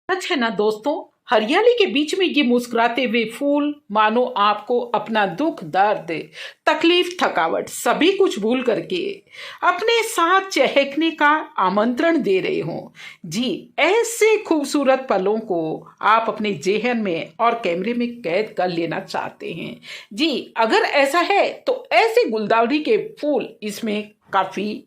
सच है ना दोस्तों। हरियाली के बीच में ये मुस्कुराते हुए फूल मानो आपको अपना दुख, दर्द, तकलीफ, थकावट सभी कुछ भूल करके अपने साथ चहकने का आमंत्रण दे रहे हो। जी, ऐसे खूबसूरत पलों को आप अपने जेहन में और कैमरे में कैद कर लेना चाहते हैं। जी, अगर ऐसा है तो ऐसे गुलदावरी के फूल इसमें काफी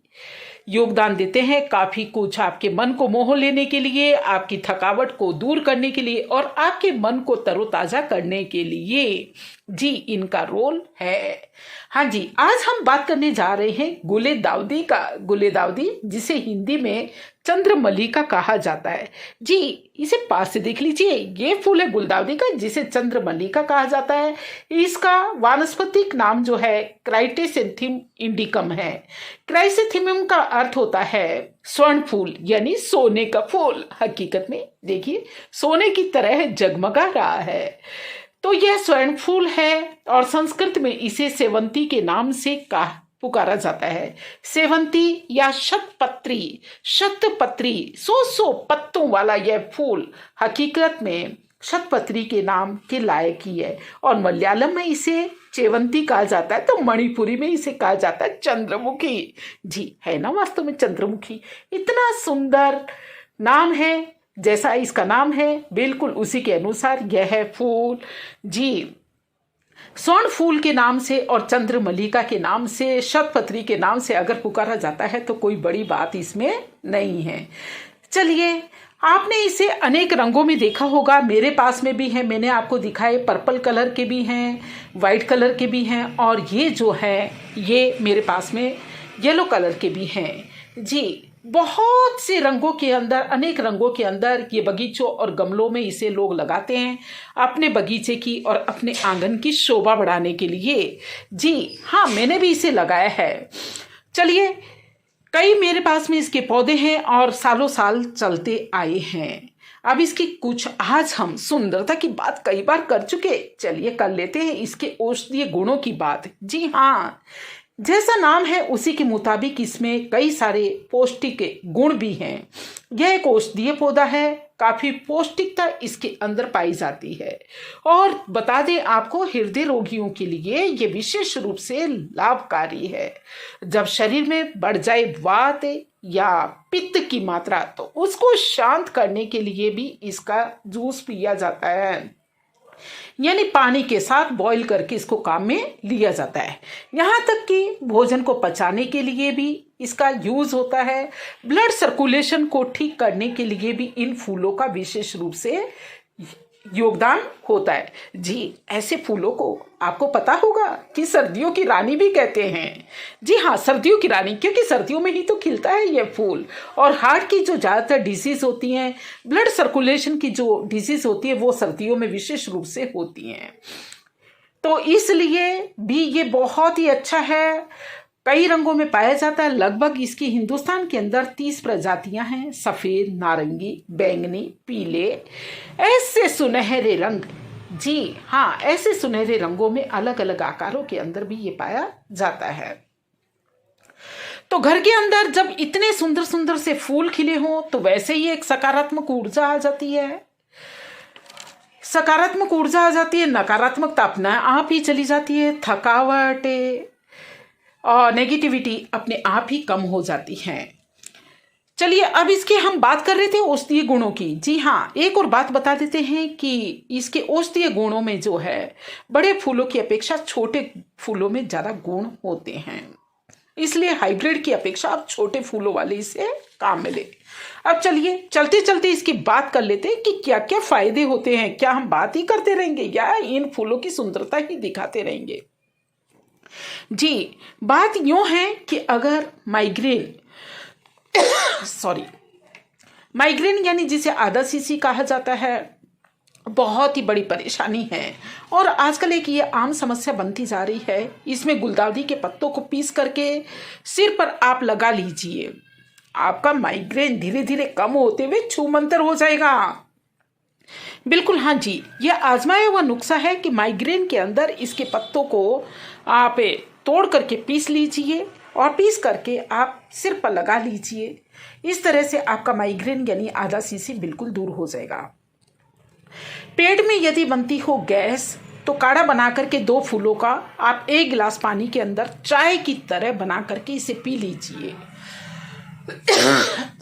योगदान देते हैं, काफी कुछ आपके मन को मोह लेने के लिए, आपकी थकावट को दूर करने के लिए और आपके मन को तरोताजा करने के लिए जी इनका रोल है। हाँ जी, आज हम बात करने जा रहे हैं गुलेदाउदी का। गुलेदाउदी जिसे हिंदी में चंद्रमल्लिका कहा जाता है। जी, इसे पास से देख लीजिए, ये फूल है गुलदाउदी का जिसे चंद्रमल्लिका कहा जाता है। इसका वानस्पतिक नाम जो है क्राइटेसेंथियम इंडिकम है। क्राइसेंथियम का अर्थ होता है स्वर्ण फूल, यानी सोने का फूल। हकीकत में देखिए, सोने की तरह जगमगा रहा है। तो यह स्वर्ण फूल है और संस्कृत में इसे सेवंती के नाम से पुकारा जाता है। सेवंती या शतपत्री, शतपत्री 100 पत्तों वाला यह फूल हकीकत में शतपत्री के नाम के लायक ही है। और मलयालम में इसे चेवंती कहा जाता है, तो मणिपुरी में इसे कहा जाता है चंद्रमुखी। जी, है ना वास्तव में चंद्रमुखी। इतना सुंदर नाम है, जैसा इसका नाम है बिल्कुल उसी के अनुसार यह है फूल। जी, स्वर्ण फूल के नाम से और चंद्रमल्लिका के नाम से, शतपत्री के नाम से अगर पुकारा जाता है तो कोई बड़ी बात इसमें नहीं है। चलिए, आपने इसे अनेक रंगों में देखा होगा, मेरे पास में भी है, मैंने आपको दिखाए। पर्पल कलर के भी हैं, वाइट कलर के भी हैं और ये जो है ये मेरे पास में येलो कलर के भी हैं। जी, बहुत से रंगों के अंदर, अनेक रंगों के अंदर ये बगीचों और गमलों में इसे लोग लगाते हैं अपने बगीचे की और अपने आंगन की शोभा बढ़ाने के लिए। जी हाँ, मैंने भी इसे लगाया है। चलिए, कई मेरे पास में इसके पौधे हैं और सालों साल चलते आए हैं। अब इसकी कुछ, आज हम सुंदरता की बात कई बार कर चुके, चलिए कर लेते हैं इसके औषधीय गुणों की बात। जी हाँ, जैसा नाम है उसी के मुताबिक इसमें कई सारे पौष्टिक गुण भी हैं। यह एक औषधीय पौधा है, काफी पौष्टिकता इसके अंदर पाई जाती है। और बता दें आपको, हृदय रोगियों के लिए ये विशेष रूप से लाभकारी है। जब शरीर में बढ़ जाए वात या पित्त की मात्रा, तो उसको शांत करने के लिए भी इसका जूस पिया जाता है, यानी पानी के साथ बॉईल करके इसको काम में लिया जाता है। यहाँ तक कि भोजन को पचाने के लिए भी इसका यूज होता है। ब्लड सर्कुलेशन को ठीक करने के लिए भी इन फूलों का विशेष रूप से योगदान होता है। जी, ऐसे फूलों को आपको पता होगा कि सर्दियों की रानी भी कहते हैं। जी हाँ, सर्दियों की रानी, क्योंकि सर्दियों में ही तो खिलता है यह फूल। और हार्ट की जो ज़्यादातर डिजीज होती हैं, ब्लड सर्कुलेशन की जो डिजीज होती है, वो सर्दियों में विशेष रूप से होती हैं। तो इसलिए भी ये बहुत ही अच्छा है। कई रंगों में पाया जाता है। लगभग इसकी हिंदुस्तान के अंदर 30 प्रजातियां हैं। सफेद, नारंगी, बैंगनी, पीले, ऐसे सुनहरे रंग। जी हाँ, ऐसे सुनहरे रंगों में अलग अलग आकारों के अंदर भी ये पाया जाता है। तो घर के अंदर जब इतने सुंदर सुंदर से फूल खिले हों तो वैसे ही एक सकारात्मक ऊर्जा आ जाती है। सकारात्मक ऊर्जा आ जाती है, नकारात्मकता अपना आप ही चली जाती है। थकावट और नेगेटिविटी अपने आप ही कम हो जाती हैं। चलिए, अब इसके हम बात कर रहे थे औषधीय गुणों की। जी हाँ, एक और बात बता देते हैं कि इसके औषधीय गुणों में जो है, बड़े फूलों की अपेक्षा छोटे फूलों में ज़्यादा गुण होते हैं। इसलिए हाइब्रिड की अपेक्षा आप छोटे फूलों वाले इसे काम मिले। अब चलिए, चलते चलते इसकी बात कर लेते हैं कि क्या क्या फायदे होते हैं। क्या हम बात ही करते रहेंगे या इन फूलों की सुंदरता ही दिखाते रहेंगे? जी, बात यूं है कि अगर माइग्रेन माइग्रेन यानी जिसे आधा सीसी कहा जाता है, बहुत ही बड़ी परेशानी है और आजकल एक ये आम समस्या बनती जा रही है। इसमें गुलदाउदी के पत्तों को पीस करके सिर पर आप लगा लीजिए, आपका माइग्रेन धीरे धीरे कम होते हुए छूमंतर हो जाएगा। बिल्कुल हाँ जी, यह आजमाया हुआ नुस्खा है कि माइग्रेन के अंदर इसके पत्तों को आप तोड़ करके पीस लीजिए और पीस करके आप सिर पर लगा लीजिए। इस तरह से आपका माइग्रेन यानी आधा सीसी बिल्कुल दूर हो जाएगा। पेट में यदि बनती हो गैस तो काढ़ा बना करके 2 फूलों का आप 1 गिलास पानी के अंदर चाय की तरह बना करके इसे पी लीजिए।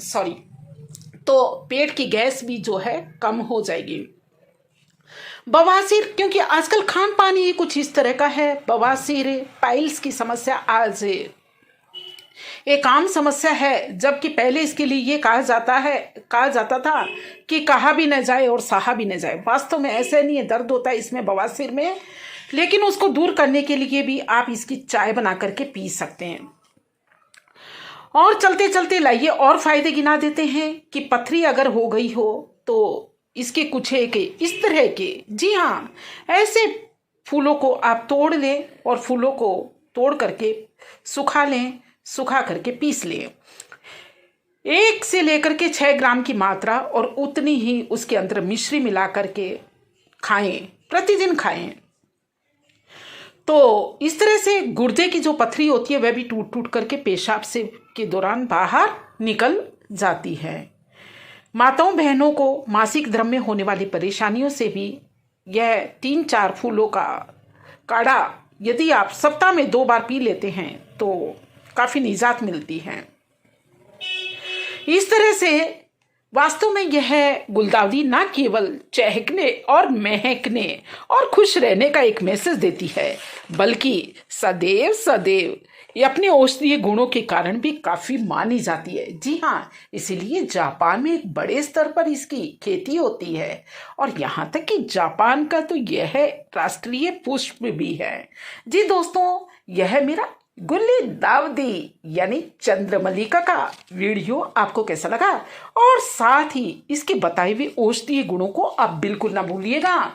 सॉरी, तो पेट की गैस भी जो है कम हो जाएगी। बवासीर, क्योंकि आजकल खान पान ही कुछ इस तरह का है, बवासीर, पाइल्स की समस्या आज एक आम समस्या है, जबकि पहले इसके लिए ये कहा जाता था कि कहा भी न जाए और सहा भी न जाए। वास्तव में ऐसे नहीं है, दर्द होता है इसमें बवासीर में, लेकिन उसको दूर करने के लिए भी आप इसकी चाय बना करके पी सकते हैं। और चलते चलते लाइए और फायदे गिना देते हैं कि पथरी अगर हो गई हो तो इसके कुछ एक इस तरह के, जी हाँ, ऐसे फूलों को आप तोड़ लें और फूलों को तोड़ करके सुखा लें, सुखा करके पीस लें। 1 से लेकर के 6 ग्राम की मात्रा और उतनी ही उसके अंदर मिश्री मिला करके खाएं, प्रतिदिन खाएं। तो इस तरह से गुर्दे की जो पथरी होती है वह भी टूट टूट करके पेशाब से के दौरान बाहर निकल जाती है। माताओं बहनों को मासिक धर्म में होने वाली परेशानियों से भी यह 3-4 फूलों का काढ़ा यदि आप सप्ताह में 2 बार पी लेते हैं तो काफ़ी निजात मिलती है। इस तरह से वास्तव में यह गुलदाउदी न केवल चहकने और महकने और खुश रहने का एक मैसेज देती है, बल्कि सदैव सदैव ये अपने औषधीय गुणों के कारण भी काफ़ी मानी जाती है। जी हाँ, इसीलिए जापान में एक बड़े स्तर पर इसकी खेती होती है और यहाँ तक कि जापान का तो यह राष्ट्रीय पुष्प भी है। जी दोस्तों, यह मेरा गुलदाउदी यानी चंद्रमल्लिका का वीडियो आपको कैसा लगा, और साथ ही इसके बताए हुए औषधीय गुणों को आप बिल्कुल ना भूलिएगा।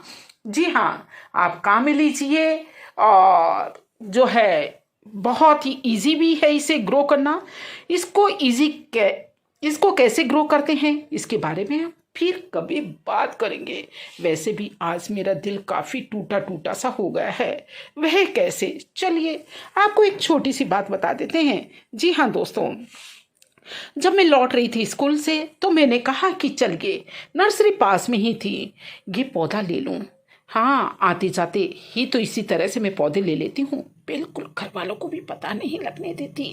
जी हाँ, आप काम में लीजिए, और जो है बहुत ही इजी भी है इसे ग्रो करना। इसको कैसे ग्रो करते हैं इसके बारे में हम फिर कभी बात करेंगे। वैसे भी आज मेरा दिल काफ़ी टूटा टूटा सा हो गया है, वह कैसे, चलिए आपको एक छोटी सी बात बता देते हैं। जी हाँ दोस्तों, जब मैं लौट रही थी स्कूल से तो मैंने कहा कि चलिए, नर्सरी पास में ही थी, ये पौधा ले लूँ। हाँ, आते जाते ही तो इसी तरह से मैं पौधे ले लेती हूँ, बिल्कुल घर वालों को भी पता नहीं लगने देती।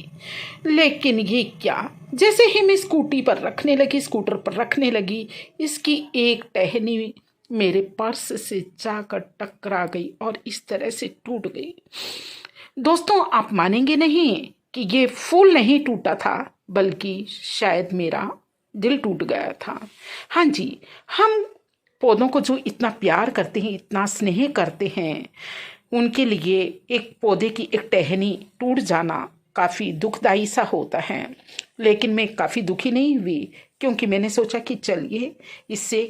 लेकिन ये क्या, जैसे ही मैं स्कूटर पर रखने लगी, इसकी एक टहनी मेरे पर्स से जाकर टकरा गई और इस तरह से टूट गई। दोस्तों, आप मानेंगे नहीं कि ये फूल नहीं टूटा था, बल्कि शायद मेरा दिल टूट गया था। हाँ जी, हम पौधों को जो इतना प्यार करते हैं, इतना स्नेह करते हैं, उनके लिए एक पौधे की एक टहनी टूट जाना काफ़ी दुखदाई सा होता है। लेकिन मैं काफ़ी दुखी नहीं हुई, क्योंकि मैंने सोचा कि चलिए इससे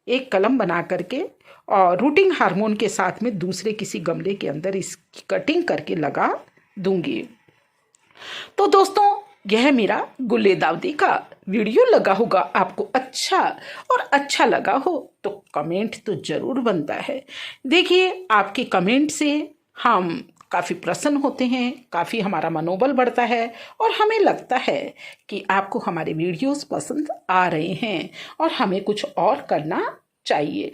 एक कलम बना करके और रूटिंग हार्मोन के साथ में दूसरे किसी गमले के अंदर इसकी कटिंग करके लगा दूंगी। तो दोस्तों, यह मेरा गुलदाउदी का वीडियो लगा होगा आपको अच्छा, और अच्छा लगा हो तो कमेंट तो ज़रूर बनता है। देखिए, आपके कमेंट से हम काफ़ी प्रसन्न होते हैं, काफ़ी हमारा मनोबल बढ़ता है और हमें लगता है कि आपको हमारे वीडियोस पसंद आ रहे हैं और हमें कुछ और करना चाहिए।